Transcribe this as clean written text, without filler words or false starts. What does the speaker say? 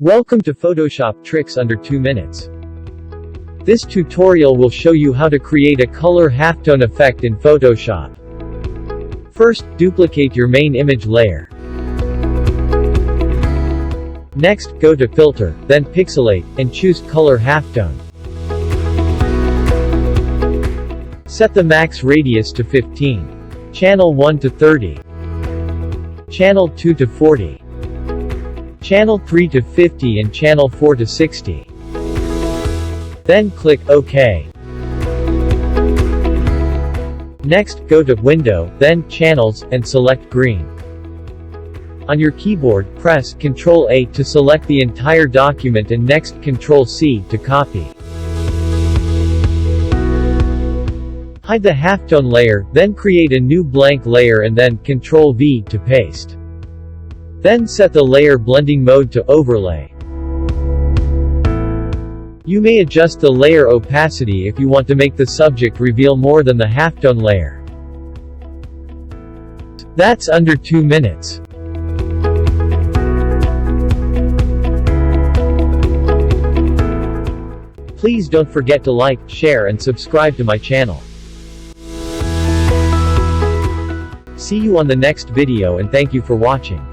Welcome to Photoshop Tricks Under 2 Minutes. This tutorial will show you how to create a color halftone effect in Photoshop. First, duplicate your main image layer. Next, go to Filter, then Pixelate, and choose Color Halftone. Set the max radius to 15. Channel 1 to 30. Channel 2 to 40. Channel 3 to 50 and Channel 4 to 60. Then click OK. Next, go to Window, then Channels, and select Green. On your keyboard, press Ctrl-A to select the entire document and next Ctrl-C to copy. Hide the halftone layer, then create a new blank layer and then Ctrl-V to paste. Then set the layer blending mode to Overlay. You may adjust the layer opacity if you want to make the subject reveal more than the halftone layer. That's under 2 minutes. Please don't forget to like, share and subscribe to my channel. See you on the next video and thank you for watching.